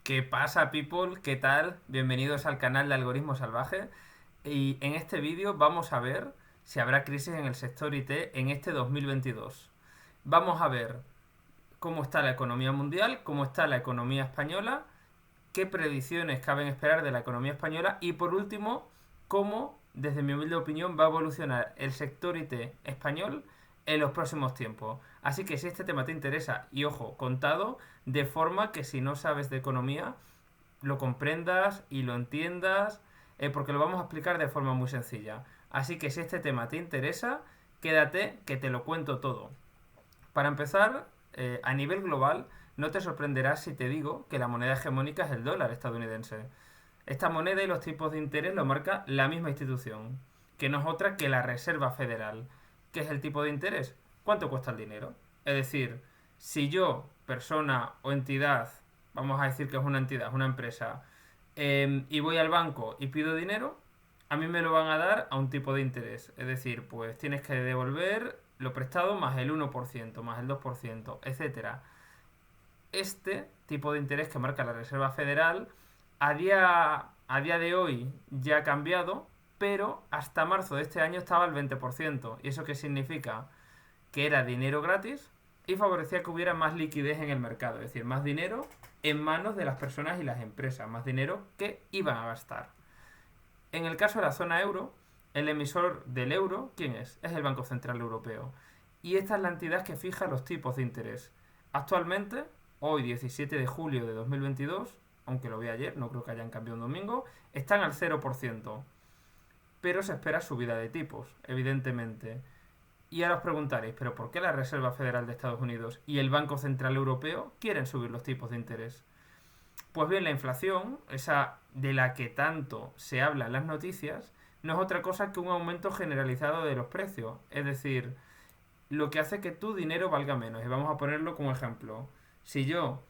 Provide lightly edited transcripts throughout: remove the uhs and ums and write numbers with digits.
¿Qué pasa, people? ¿Qué tal? Bienvenidos al canal de Algoritmo Salvaje. Y en este vídeo vamos a ver si habrá crisis en el sector IT en este 2022. Vamos a ver cómo está la economía mundial, cómo está la economía española, qué predicciones caben esperar de la economía española y, por último, cómo, desde mi humilde opinión, va a evolucionar el sector IT español en los próximos tiempos. Así que si este tema te interesa, y ojo, contado, de forma que si no sabes de economía, lo comprendas y lo entiendas, porque lo vamos a explicar de forma muy sencilla. Así que si este tema te interesa, quédate que te lo cuento todo. Para empezar, a nivel global, no te sorprenderás si te digo que la moneda hegemónica es el dólar estadounidense. Esta moneda y los tipos de interés lo marca la misma institución, que no es otra que la Reserva Federal. ¿Qué es el tipo de interés? ¿Cuánto cuesta el dinero? Es decir, si yo, persona o entidad, vamos a decir que es una entidad, es una empresa, y voy al banco y pido dinero, a mí me lo van a dar a un tipo de interés. Es decir, pues tienes que devolver lo prestado más el 1%, más el 2%, etcétera. Este tipo de interés que marca la Reserva Federal a día de hoy ya ha cambiado, pero hasta marzo de este año estaba al 20%. ¿Y eso qué significa? Que era dinero gratis y favorecía que hubiera más liquidez en el mercado, es decir, más dinero en manos de las personas y las empresas, más dinero que iban a gastar. En el caso de la zona euro, el emisor del euro, ¿quién es? Es el Banco Central Europeo. Y esta es la entidad que fija los tipos de interés. Actualmente, hoy 17 de julio de 2022, aunque lo vi ayer, no creo que hayan cambiado un domingo, están al 0%. Pero se espera subida de tipos, evidentemente. Y ahora os preguntaréis, ¿pero por qué la Reserva Federal de Estados Unidos y el Banco Central Europeo quieren subir los tipos de interés? Pues bien, la inflación, esa de la que tanto se habla en las noticias, no es otra cosa que un aumento generalizado de los precios. Es decir, lo que hace que tu dinero valga menos. Y vamos a ponerlo como ejemplo. Si yo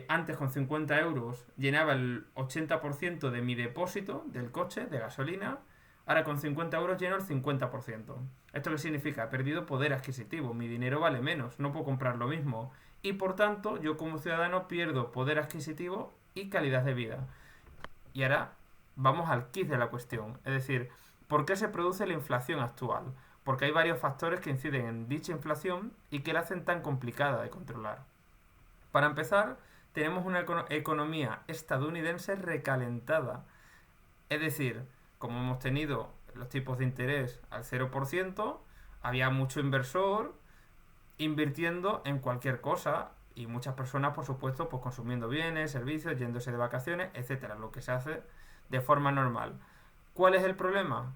antes con 50 euros llenaba el 80% de mi depósito del coche, de gasolina, ahora con 50 euros lleno el 50%. ¿Esto qué significa? He perdido poder adquisitivo, mi dinero vale menos, no puedo comprar lo mismo. Y por tanto, yo como ciudadano pierdo poder adquisitivo y calidad de vida. Y ahora vamos al kit de la cuestión. Es decir, ¿por qué se produce la inflación actual? Porque hay varios factores que inciden en dicha inflación y que la hacen tan complicada de controlar. Para empezar, tenemos una economía estadounidense recalentada. Es decir, como hemos tenido los tipos de interés al 0%, había mucho inversor invirtiendo en cualquier cosa y muchas personas, por supuesto, pues consumiendo bienes, servicios, yéndose de vacaciones, etcétera, lo que se hace de forma normal. ¿Cuál es el problema?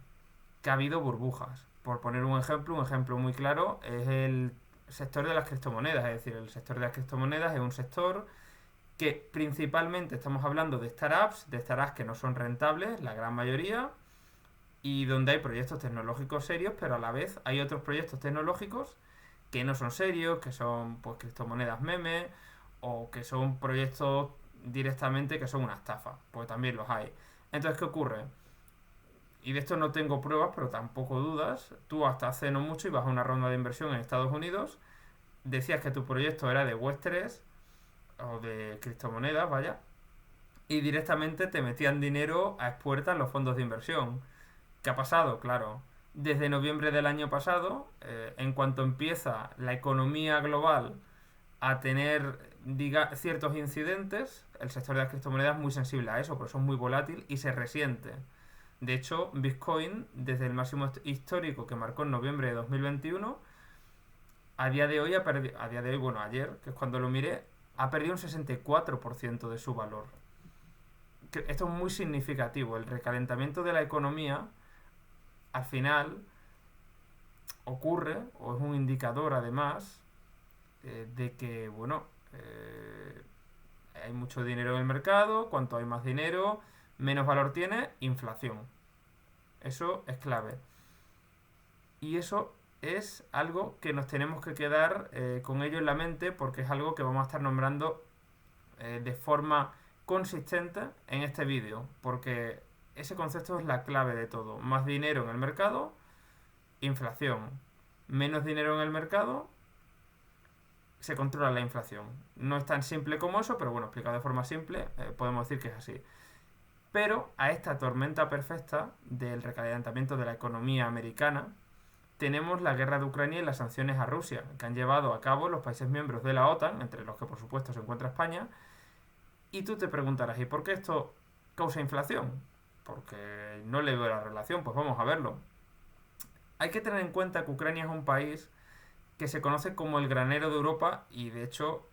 Que ha habido burbujas. Por poner un ejemplo muy claro es el sector de las criptomonedas, es decir, el sector de las criptomonedas es un sector que principalmente estamos hablando de startups que no son rentables, la gran mayoría, y donde hay proyectos tecnológicos serios, pero a la vez hay otros proyectos tecnológicos que no son serios, que son pues criptomonedas meme o que son proyectos directamente que son una estafa, porque también los hay. Entonces, ¿qué ocurre? Y de esto no tengo pruebas, pero tampoco dudas. Tú hasta hace no mucho ibas a una ronda de inversión en Estados Unidos, decías que tu proyecto era de Web3 o de criptomonedas, vaya, y directamente te metían dinero a expuertas los fondos de inversión. ¿Qué ha pasado? Claro, desde noviembre del año pasado, en cuanto empieza la economía global a tener ciertos incidentes, el sector de las criptomonedas es muy sensible a eso, porque son muy volátil y se resiente. De hecho, Bitcoin, desde el máximo histórico que marcó en noviembre de 2021, a día de hoy ha perdido, a día de hoy, bueno, ayer, que es cuando lo miré, ha perdido un 64% de su valor. Esto es muy significativo. El recalentamiento de la economía, al final, ocurre, o es un indicador además, de que, bueno, hay mucho dinero en el mercado, cuanto hay más dinero, menos valor tiene, inflación. Eso es clave. Y eso es algo que nos tenemos que quedar con ello en la mente porque es algo que vamos a estar nombrando de forma consistente en este vídeo. Porque ese concepto es la clave de todo. Más dinero en el mercado, inflación. Menos dinero en el mercado, se controla la inflación. No es tan simple como eso, pero bueno, explicado de forma simple, podemos decir que es así. Pero a esta tormenta perfecta del recalentamiento de la economía americana, tenemos la guerra de Ucrania y las sanciones a Rusia, que han llevado a cabo los países miembros de la OTAN, entre los que por supuesto se encuentra España. Y tú te preguntarás, ¿y por qué esto causa inflación? Porque no le veo la relación, pues vamos a verlo. Hay que tener en cuenta que Ucrania es un país que se conoce como el granero de Europa y de hecho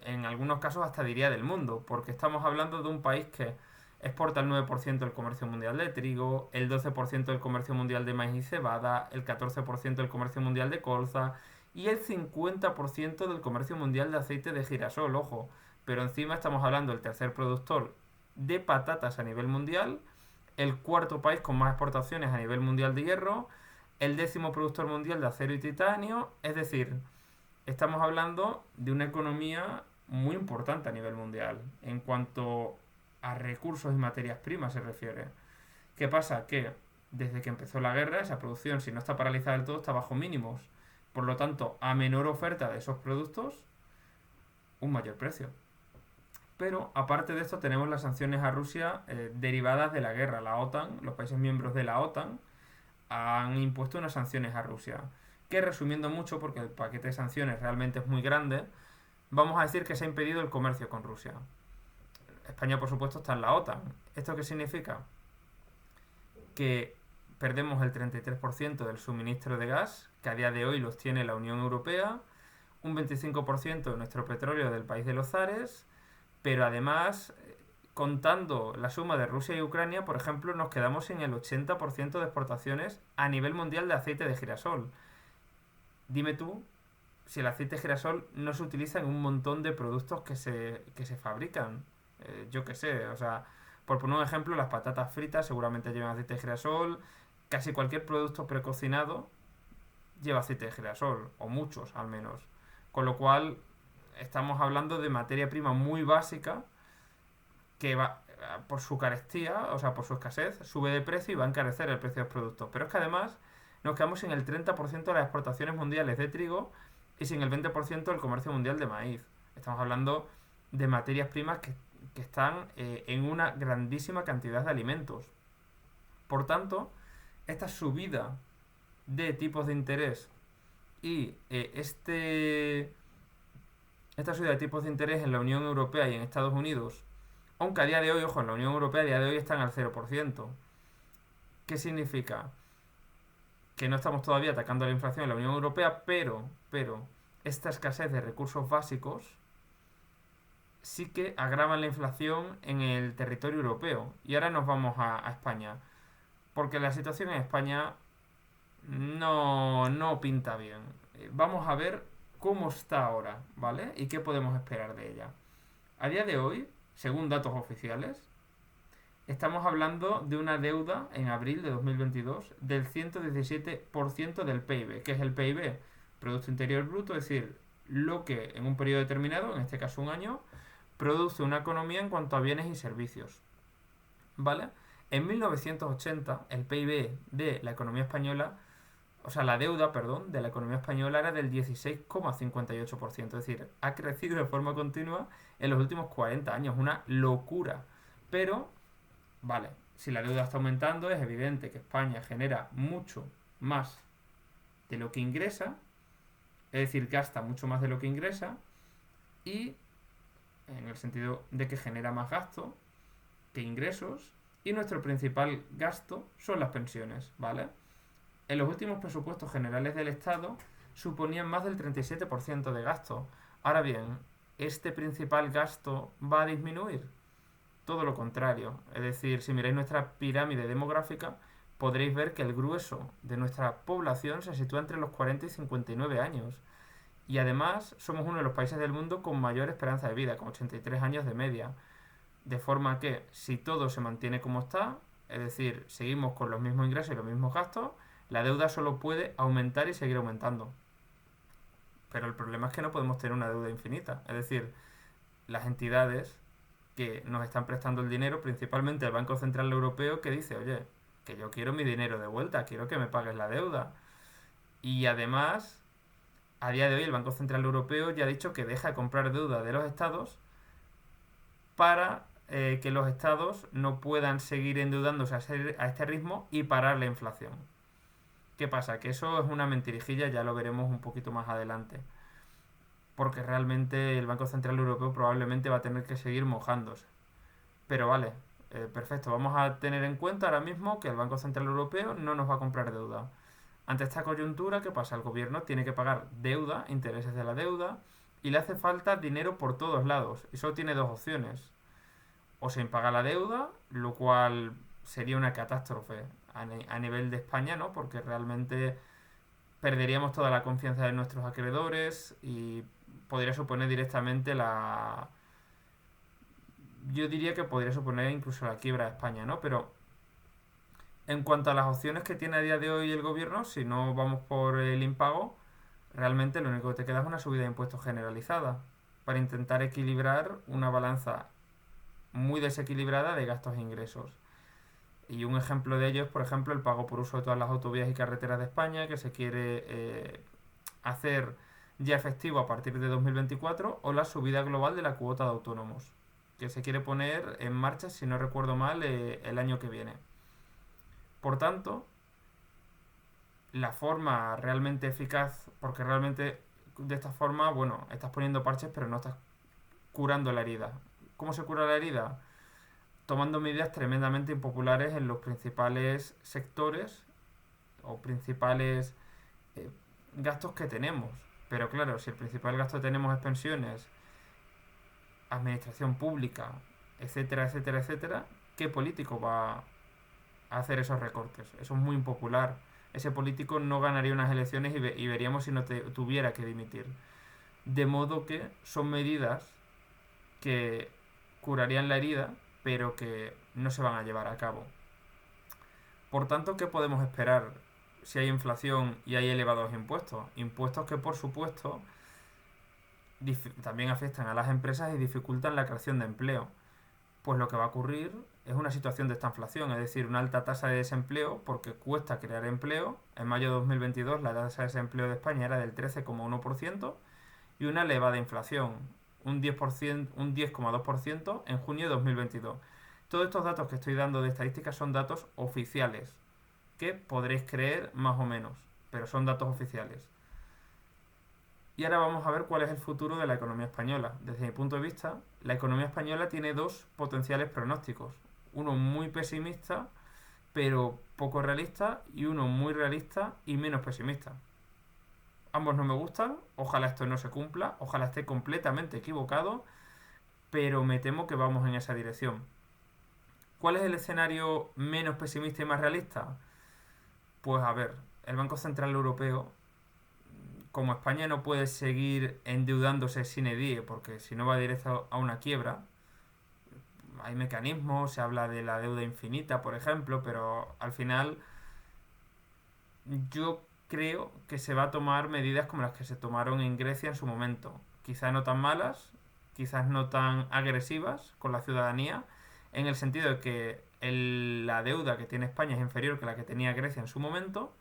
en algunos casos hasta diría del mundo, porque estamos hablando de un país que exporta el 9% del comercio mundial de trigo, el 12% del comercio mundial de maíz y cebada, el 14% del comercio mundial de colza y el 50% del comercio mundial de aceite de girasol, ojo. Pero encima estamos hablando del tercer productor de patatas a nivel mundial, el cuarto país con más exportaciones a nivel mundial de hierro, el 10º productor mundial de acero y titanio, es decir, estamos hablando de una economía muy importante a nivel mundial en cuanto a recursos y materias primas se refiere. ¿Qué pasa? Que desde que empezó la guerra esa producción, si no está paralizada del todo, está bajo mínimos. Por lo tanto, a menor oferta de esos productos, un mayor precio. Pero aparte de esto tenemos las sanciones a Rusia derivadas de la guerra. La OTAN, los países miembros de la OTAN, han impuesto unas sanciones a Rusia. Que resumiendo mucho, porque el paquete de sanciones realmente es muy grande, vamos a decir que se ha impedido el comercio con Rusia. España, por supuesto, está en la OTAN. ¿Esto qué significa? Que perdemos el 33% del suministro de gas, que a día de hoy los tiene la Unión Europea, un 25% de nuestro petróleo del país de los zares, pero además, contando la suma de Rusia y Ucrania, por ejemplo, nos quedamos en el 80% de exportaciones a nivel mundial de aceite de girasol. Dime tú si el aceite de girasol no se utiliza en un montón de productos que se fabrican. Yo qué sé, o sea, por poner un ejemplo, las patatas fritas seguramente llevan aceite de girasol, casi cualquier producto precocinado lleva aceite de girasol, o muchos al menos. Con lo cual, estamos hablando de materia prima muy básica que va, por su carestía, o sea, por su escasez, sube de precio y va a encarecer el precio de los productos. Pero es que además nos quedamos sin el 30% de las exportaciones mundiales de trigo y sin el 20% del comercio mundial de maíz. Estamos hablando de materias primas que están en una grandísima cantidad de alimentos. Por tanto, esta subida de tipos de interés y esta subida de tipos de interés en la Unión Europea y en Estados Unidos, aunque a día de hoy, ojo, en la Unión Europea a día de hoy están al 0%. ¿Qué significa? Que no estamos todavía atacando la inflación en la Unión Europea, pero esta escasez de recursos básicos sí que agravan la inflación en el territorio europeo. Y ahora nos vamos a España. Porque la situación en España no pinta bien. Vamos a ver cómo está ahora, ¿vale? Y qué podemos esperar de ella. A día de hoy, según datos oficiales, estamos hablando de una deuda en abril de 2022 del 117% del PIB. ¿Qué es el PIB? Producto Interior Bruto, es decir, lo que en un periodo determinado, en este caso un año, produce una economía en cuanto a bienes y servicios. ¿Vale? En 1980, el PIB de la economía española, o sea, la deuda, perdón, de la economía española era del 16,58%. Es decir, ha crecido de forma continua en los últimos 40 años. Una locura. Pero, vale, si la deuda está aumentando, es evidente que España genera mucho más de lo que ingresa. Es decir, gasta mucho más de lo que ingresa. Y en el sentido de que genera más gasto que ingresos. Y nuestro principal gasto son las pensiones, ¿vale? En los últimos presupuestos generales del Estado suponían más del 37% de gasto. Ahora bien, ¿este principal gasto va a disminuir? Todo lo contrario. Es decir, si miráis nuestra pirámide demográfica, podréis ver que el grueso de nuestra población se sitúa entre los 40 y 59 años. Y además somos uno de los países del mundo con mayor esperanza de vida, con 83 años de media. De forma que si todo se mantiene como está, es decir, seguimos con los mismos ingresos y los mismos gastos, la deuda solo puede aumentar y seguir aumentando. Pero el problema es que no podemos tener una deuda infinita. Es decir, las entidades que nos están prestando el dinero, principalmente el Banco Central Europeo, que dice, oye, que yo quiero mi dinero de vuelta, quiero que me pagues la deuda. Y además a día de hoy el Banco Central Europeo ya ha dicho que deja de comprar deuda de los estados para que los estados no puedan seguir endeudándose a este ritmo y parar la inflación. ¿Qué pasa? Que eso es una mentirijilla, ya lo veremos un poquito más adelante. Porque realmente el Banco Central Europeo probablemente va a tener que seguir mojándose. Pero vale, perfecto. Vamos a tener en cuenta ahora mismo que el Banco Central Europeo no nos va a comprar deuda. Ante esta coyuntura, ¿qué pasa? El gobierno tiene que pagar deuda, intereses de la deuda, y le hace falta dinero por todos lados. Y solo tiene dos opciones. O se impaga la deuda, lo cual sería una catástrofe a nivel de España, ¿no? Porque realmente perderíamos toda la confianza de nuestros acreedores y podría suponer directamente la... Yo diría que podría suponer incluso la quiebra de España, ¿no? Pero en cuanto a las opciones que tiene a día de hoy el gobierno, si no vamos por el impago, realmente lo único que te queda es una subida de impuestos generalizada para intentar equilibrar una balanza muy desequilibrada de gastos e ingresos. Y un ejemplo de ello es, por ejemplo, el pago por uso de todas las autovías y carreteras de España, que se quiere hacer ya efectivo a partir de 2024, o la subida global de la cuota de autónomos, que se quiere poner en marcha, si no recuerdo mal, el año que viene. Por tanto, la forma realmente eficaz, porque realmente de esta forma, bueno, estás poniendo parches, pero no estás curando la herida. ¿Cómo se cura la herida? Tomando medidas tremendamente impopulares en los principales sectores o principales eh, gastos que tenemos. Pero claro, si el principal gasto que tenemos es pensiones, administración pública, etcétera, etcétera, etcétera, ¿qué político va a hacer esos recortes? Eso es muy impopular. Ese político no ganaría unas elecciones y veríamos si no tuviera que dimitir. De modo que son medidas que curarían la herida, pero que no se van a llevar a cabo. Por tanto, ¿qué podemos esperar si hay inflación y hay elevados impuestos? Impuestos que, por supuesto, también afectan a las empresas y dificultan la creación de empleo. Pues lo que va a ocurrir es una situación de esta inflación, es decir, una alta tasa de desempleo porque cuesta crear empleo. En mayo de 2022 la tasa de desempleo de España era del 13,1% y una elevada inflación, un 10%, un 10,2% en junio de 2022. Todos estos datos que estoy dando de estadísticas son datos oficiales, que podréis creer más o menos, pero son datos oficiales. Y ahora vamos a ver cuál es el futuro de la economía española. Desde mi punto de vista, la economía española tiene dos potenciales pronósticos. Uno muy pesimista, pero poco realista, y uno muy realista y menos pesimista. Ambos no me gustan, ojalá esto no se cumpla, ojalá esté completamente equivocado, pero me temo que vamos en esa dirección. ¿Cuál es el escenario menos pesimista y más realista? Pues a ver, el Banco Central Europeo, como España no puede seguir endeudándose sin edie, porque si no va directo a una quiebra, hay mecanismos, se habla de la deuda infinita, por ejemplo, pero al final yo creo que se va a tomar medidas como las que se tomaron en Grecia en su momento. Quizás no tan malas, quizás no tan agresivas con la ciudadanía, en el sentido de que la deuda que tiene España es inferior que la que tenía Grecia en su momento,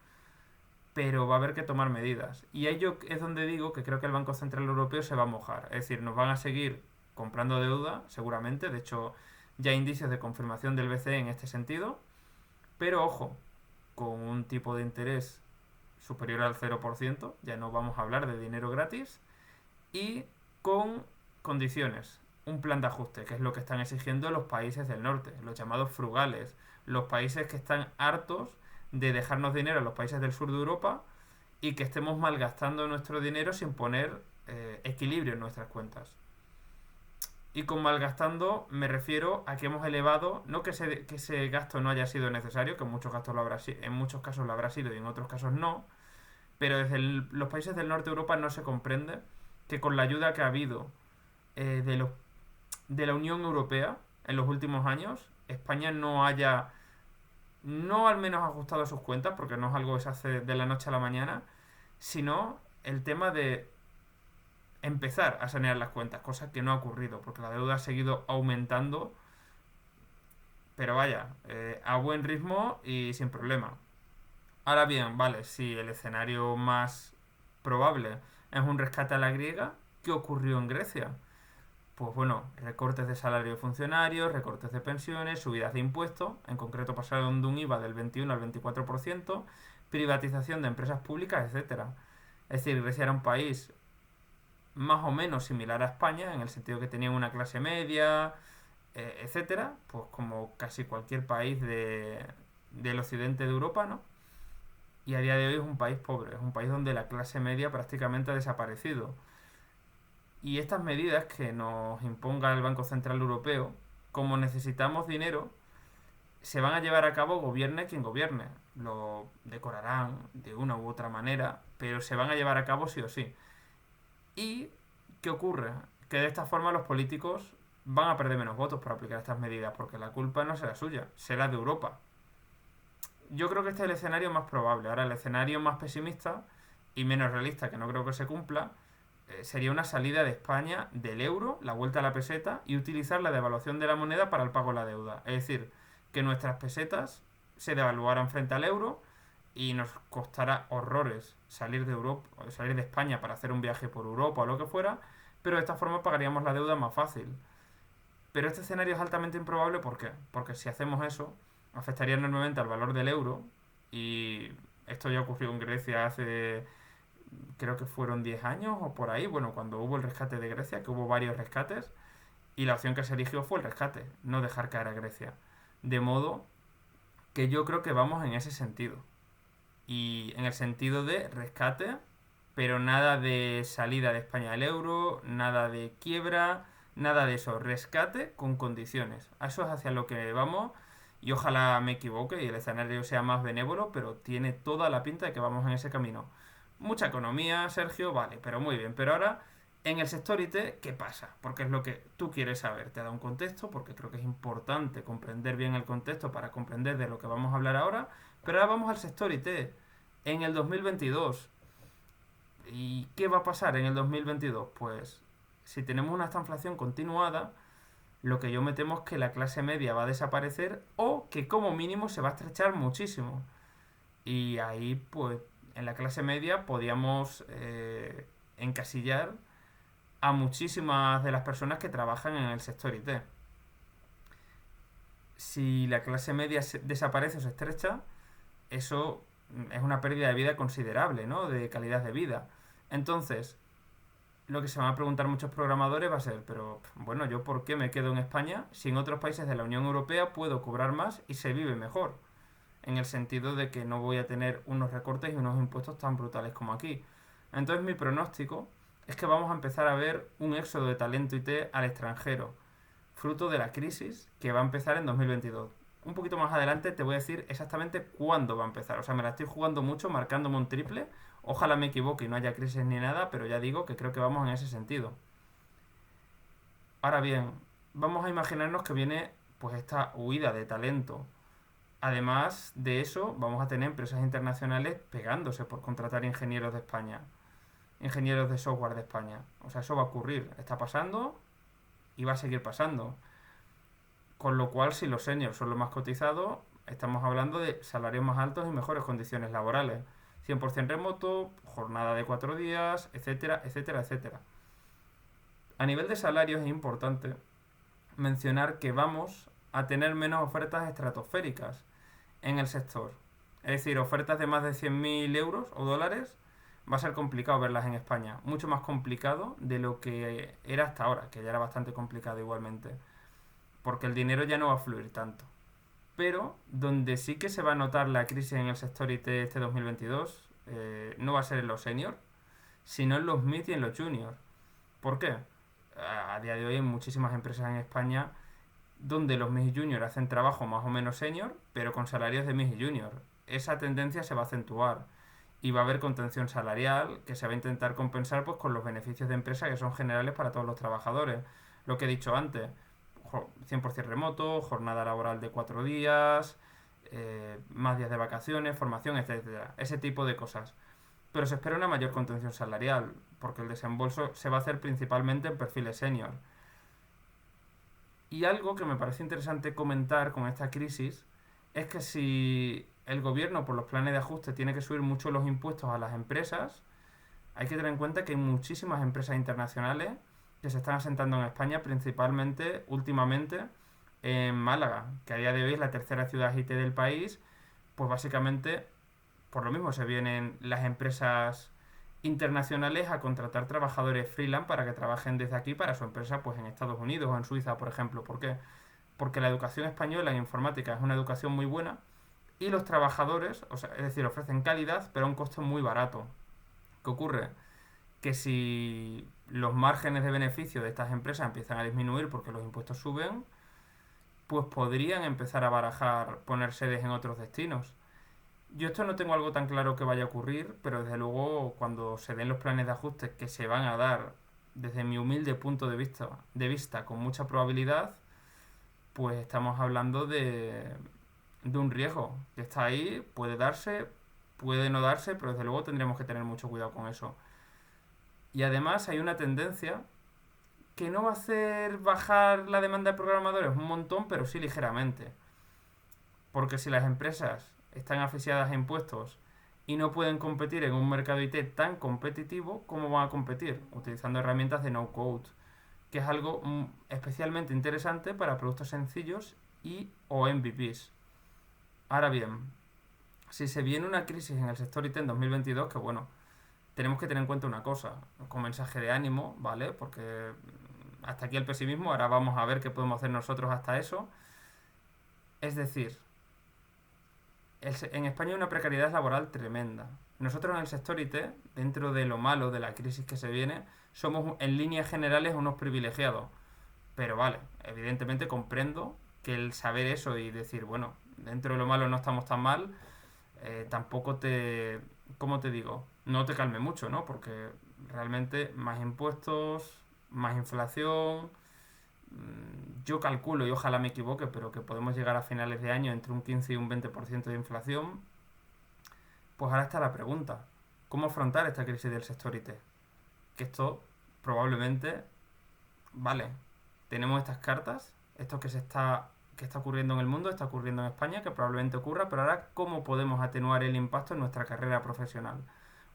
pero va a haber que tomar medidas. Y ello es donde digo que creo que el Banco Central Europeo se va a mojar. Es decir, nos van a seguir comprando deuda, seguramente. De hecho, ya hay indicios de confirmación del BCE en este sentido. Pero ojo, con un tipo de interés superior al 0%, ya no vamos a hablar de dinero gratis, y con condiciones, un plan de ajuste, que es lo que están exigiendo los países del norte, los llamados frugales, los países que están hartos de dejarnos dinero a los países del sur de Europa y que estemos malgastando nuestro dinero sin poner equilibrio en nuestras cuentas. Y con malgastando me refiero a que hemos elevado, no que ese gasto no haya sido necesario, que en muchos, en muchos casos lo habrá sido y en otros casos no, pero desde los países del norte de Europa no se comprende que con la ayuda que ha habido de la Unión Europea en los últimos años, España no haya, no al menos ajustado sus cuentas, porque no es algo que se hace de la noche a la mañana, sino el tema de empezar a sanear las cuentas, cosa que no ha ocurrido, porque la deuda ha seguido aumentando, pero vaya, a buen ritmo y sin problema. Ahora bien, vale, sí, el escenario más probable es un rescate a la griega. ¿Qué ocurrió en Grecia? Pues bueno, recortes de salario de funcionarios, recortes de pensiones, subidas de impuestos, en concreto pasaron de un IVA del 21 al 24%, privatización de empresas públicas, etcétera. Es decir, Grecia era un país más o menos similar a España, en el sentido que tenían una clase media, etcétera, pues como casi cualquier país del occidente de Europa, ¿no? Y a día de hoy es un país pobre, es un país donde la clase media prácticamente ha desaparecido. Y estas medidas que nos imponga el Banco Central Europeo, como necesitamos dinero, se van a llevar a cabo gobierne quien gobierne. Lo decorarán de una u otra manera, pero se van a llevar a cabo sí o sí. ¿Y qué ocurre? Que de esta forma los políticos van a perder menos votos por aplicar estas medidas, porque la culpa no será suya, será de Europa. Yo creo que este es el escenario más probable. Ahora, el escenario más pesimista y menos realista, que no creo que se cumpla, sería una salida de España del euro, la vuelta a la peseta y utilizar la devaluación de la moneda para el pago de la deuda. Es decir, que nuestras pesetas se devaluaran frente al euro y nos costará horrores salir de Europa, salir de España para hacer un viaje por Europa o lo que fuera, pero de esta forma pagaríamos la deuda más fácil. Pero este escenario es altamente improbable, ¿por qué? Porque si hacemos eso, afectaría enormemente al valor del euro y esto ya ocurrió en Grecia hace, creo que fueron 10 años o por ahí, bueno, cuando hubo el rescate de Grecia, que hubo varios rescates, y la opción que se eligió fue el rescate, no dejar caer a Grecia. De modo que yo creo que vamos en ese sentido. Y en el sentido de rescate, pero nada de salida de España del euro, nada de quiebra, nada de eso. Rescate con condiciones. A eso es hacia lo que vamos y ojalá me equivoque y el escenario sea más benévolo, pero tiene toda la pinta de que vamos en ese camino. Mucha economía, Sergio, vale, pero muy bien. Pero ahora, en el sector IT, ¿qué pasa? Porque es lo que tú quieres saber. Te da un contexto, porque creo que es importante comprender bien el contexto para comprender de lo que vamos a hablar ahora. Pero ahora vamos al sector IT. En el 2022. ¿Y qué va a pasar en el 2022? Pues si tenemos una estanflación continuada, lo que yo me temo es que la clase media va a desaparecer o que como mínimo se va a estrechar muchísimo. Y ahí, pues, en la clase media podíamos encasillar a muchísimas de las personas que trabajan en el sector IT. Si la clase media desaparece o se estrecha, eso es una pérdida de vida considerable, ¿no? De calidad de vida. Entonces, lo que se van a preguntar muchos programadores va a ser, pero bueno, ¿yo por qué me quedo en España si en otros países de la Unión Europea puedo cobrar más y se vive mejor? En el sentido de que no voy a tener unos recortes y unos impuestos tan brutales como aquí. Entonces mi pronóstico es que vamos a empezar a ver un éxodo de talento IT al extranjero, fruto de la crisis que va a empezar en 2022. Un poquito más adelante te voy a decir exactamente cuándo va a empezar. O sea, me la estoy jugando mucho, marcándome un triple. Ojalá me equivoque y no haya crisis ni nada, pero ya digo que creo que vamos en ese sentido. Ahora bien, vamos a imaginarnos que viene pues esta huida de talento. Además de eso, vamos a tener empresas internacionales pegándose por contratar ingenieros de España, ingenieros de software de España. O sea, eso va a ocurrir, está pasando y va a seguir pasando. Con lo cual, si los seniors son los más cotizados, estamos hablando de salarios más altos y mejores condiciones laborales. 100% remoto, jornada de 4 días, etcétera, etcétera, etcétera. A nivel de salarios es importante mencionar que vamos a tener menos ofertas estratosféricas en el sector. Es decir, ofertas de más de 100.000 euros o dólares va a ser complicado verlas en España. Mucho más complicado de lo que era hasta ahora, que ya era bastante complicado igualmente. Porque el dinero ya no va a fluir tanto. Pero donde sí que se va a notar la crisis en el sector IT este 2022 no va a ser en los seniors, sino en los mid y en los juniors. ¿Por qué? A día de hoy hay muchísimas empresas en España donde los mid y juniors hacen trabajo más o menos senior, pero con salarios de mid y junior. Esa tendencia se va a acentuar y va a haber contención salarial que se va a intentar compensar pues con los beneficios de empresa que son generales para todos los trabajadores. Lo que he dicho antes, 100% remoto, jornada laboral de 4 días, más días de vacaciones, formación, etcétera. Ese tipo de cosas. Pero se espera una mayor contención salarial, porque el desembolso se va a hacer principalmente en perfiles senior. Y algo que me parece interesante comentar con esta crisis es que si el gobierno por los planes de ajuste tiene que subir mucho los impuestos a las empresas, Hay que tener en cuenta que hay muchísimas empresas internacionales que se están asentando en España, principalmente últimamente en Málaga, que a día de hoy es la tercera ciudad IT del país. Pues básicamente por lo mismo se vienen las empresas internacionales a contratar trabajadores freelance para que trabajen desde aquí para su empresa pues en Estados Unidos o en Suiza, por ejemplo. ¿Por qué? Porque la educación española en informática es una educación muy buena y los trabajadores, o sea, es decir, ofrecen calidad pero a un costo muy barato. ¿Qué ocurre? Que si los márgenes de beneficio de estas empresas empiezan a disminuir porque los impuestos suben, pues podrían empezar a barajar poner sedes en otros destinos. Yo esto no tengo algo tan claro que vaya a ocurrir, pero desde luego cuando se den los planes de ajuste que se van a dar desde mi humilde punto de vista con mucha probabilidad, pues estamos hablando de un riesgo que está ahí, puede darse, puede no darse, pero desde luego tendremos que tener mucho cuidado con eso. Y además hay una tendencia que no va a hacer bajar la demanda de programadores un montón, pero sí ligeramente. Porque si las empresas están asfixiadas a impuestos y no pueden competir en un mercado IT tan competitivo, ¿cómo van a competir? Utilizando herramientas de no code, que es algo especialmente interesante para productos sencillos y o MVPs. Ahora bien, si se viene una crisis en el sector IT en 2022, que bueno, tenemos que tener en cuenta una cosa, con mensaje de ánimo, ¿vale? Porque hasta aquí el pesimismo, ahora vamos a ver qué podemos hacer nosotros hasta eso. Es decir, en España hay una precariedad laboral tremenda. Nosotros en el sector IT, dentro de lo malo de la crisis que se viene, somos en líneas generales unos privilegiados. Pero vale, evidentemente comprendo que el saber eso y decir, bueno, dentro de lo malo no estamos tan mal, tampoco te, ¿cómo te digo? No te calme mucho, ¿no? Porque realmente más impuestos, más inflación, yo calculo, y ojalá me equivoque, pero que podemos llegar a finales de año entre un 15 y un 20% de inflación. Pues ahora está la pregunta, ¿cómo afrontar esta crisis del sector IT? Que esto probablemente, vale, tenemos estas cartas, esto que está ocurriendo en el mundo, está ocurriendo en España, que probablemente ocurra, pero ahora ¿cómo podemos atenuar el impacto en nuestra carrera profesional?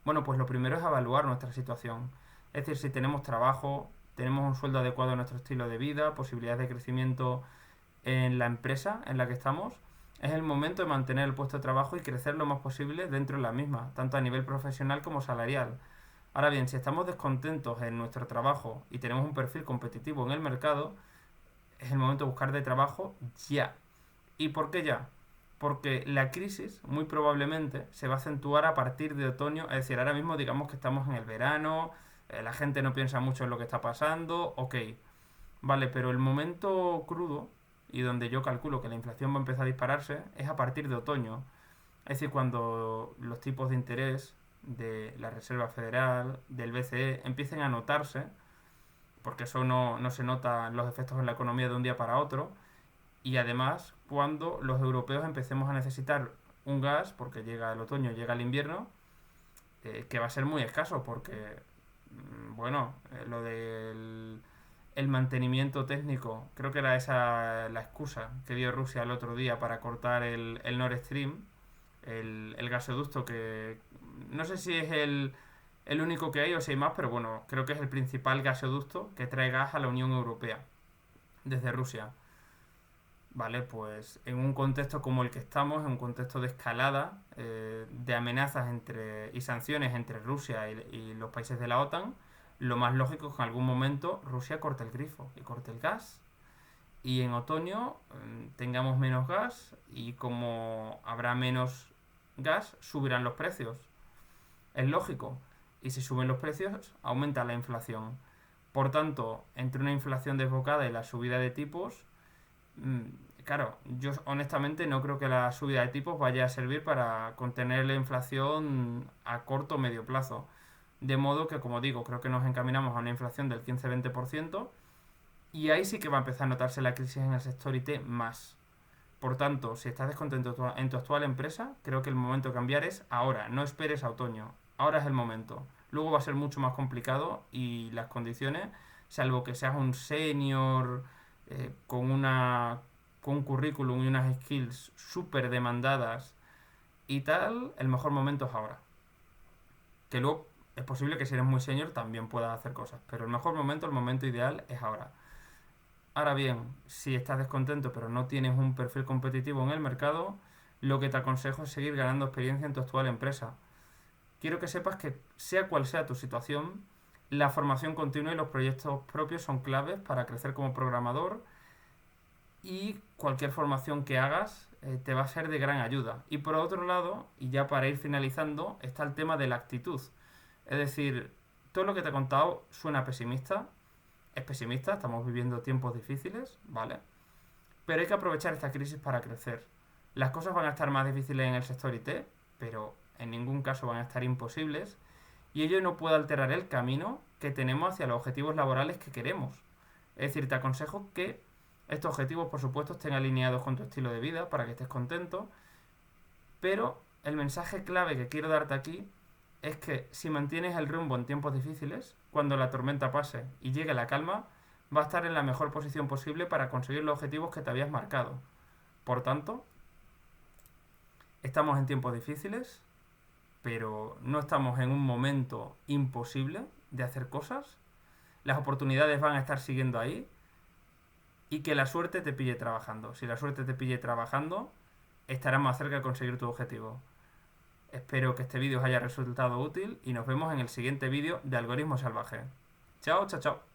Bueno, pues lo primero es evaluar nuestra situación. Es decir, si tenemos trabajo, tenemos un sueldo adecuado a nuestro estilo de vida, posibilidades de crecimiento en la empresa en la que estamos, es el momento de mantener el puesto de trabajo y crecer lo más posible dentro de la misma, tanto a nivel profesional como salarial. Ahora bien, si estamos descontentos en nuestro trabajo y tenemos un perfil competitivo en el mercado, es el momento de buscar de trabajo ya. ¿Y por qué ya? Porque la crisis muy probablemente se va a acentuar a partir de otoño, es decir, ahora mismo digamos que estamos en el verano, la gente no piensa mucho en lo que está pasando, ok, vale, pero el momento crudo y donde yo calculo que la inflación va a empezar a dispararse es a partir de otoño, es decir, cuando los tipos de interés de la Reserva Federal, del BCE, empiecen a notarse, porque eso no se nota los efectos en la economía de un día para otro, y además cuando los europeos empecemos a necesitar un gas, porque llega el otoño, llega el invierno, que va a ser muy escaso, porque, bueno, lo del el mantenimiento técnico, creo que era esa la excusa que dio Rusia el otro día para cortar el Nord Stream, el gasoducto que no sé si es el único que hay o si hay más, pero bueno, creo que es el principal gasoducto que trae gas a la Unión Europea desde Rusia. Vale, pues en un contexto como el que estamos, en un contexto de escalada, de amenazas y sanciones entre Rusia y los países de la OTAN, lo más lógico es que en algún momento Rusia corte el grifo y corte el gas. Y en otoño tengamos menos gas y como habrá menos gas, subirán los precios. Es lógico. Y si suben los precios, aumenta la inflación. Por tanto, entre una inflación desbocada y la subida de tipos, claro, yo honestamente no creo que la subida de tipos vaya a servir para contener la inflación a corto o medio plazo. De modo que, como digo, creo que nos encaminamos a una inflación del 15-20% y ahí sí que va a empezar a notarse la crisis en el sector IT más. Por tanto, si estás descontento en tu actual empresa, creo que el momento de cambiar es ahora, no esperes a otoño. Ahora es el momento. Luego va a ser mucho más complicado y las condiciones, salvo que seas un senior con un currículum y unas skills súper demandadas y tal, el mejor momento es ahora. Que luego Es posible que si eres muy senior también puedas hacer cosas, pero el mejor momento, el momento ideal es ahora. Ahora bien, si estás descontento pero no tienes un perfil competitivo en el mercado, lo que te aconsejo es seguir ganando experiencia en tu actual empresa. Quiero que sepas que, sea cual sea tu situación, la formación continua y los proyectos propios son claves para crecer como programador, y cualquier formación que hagas te va a ser de gran ayuda. Y por otro lado, y ya para ir finalizando, está el tema de la actitud. Es decir, todo lo que te he contado suena pesimista, es pesimista, estamos viviendo tiempos difíciles, ¿vale? Pero hay que aprovechar esta crisis para crecer. Las cosas van a estar más difíciles en el sector IT, pero en ningún caso van a estar imposibles, y ello no puede alterar el camino que tenemos hacia los objetivos laborales que queremos. Es decir, te aconsejo que estos objetivos, por supuesto, estén alineados con tu estilo de vida para que estés contento, pero el mensaje clave que quiero darte aquí es que si mantienes el rumbo en tiempos difíciles, cuando la tormenta pase y llegue la calma, va a estar en la mejor posición posible para conseguir los objetivos que te habías marcado. Por tanto, estamos en tiempos difíciles, pero no estamos en un momento imposible de hacer cosas. Las oportunidades van a estar siguiendo ahí, y que la suerte te pille trabajando. Si la suerte te pille trabajando, estarás más cerca de conseguir tu objetivo. Espero que este vídeo os haya resultado útil y nos vemos en el siguiente vídeo de Algoritmo Salvaje. Chao, chao, chao.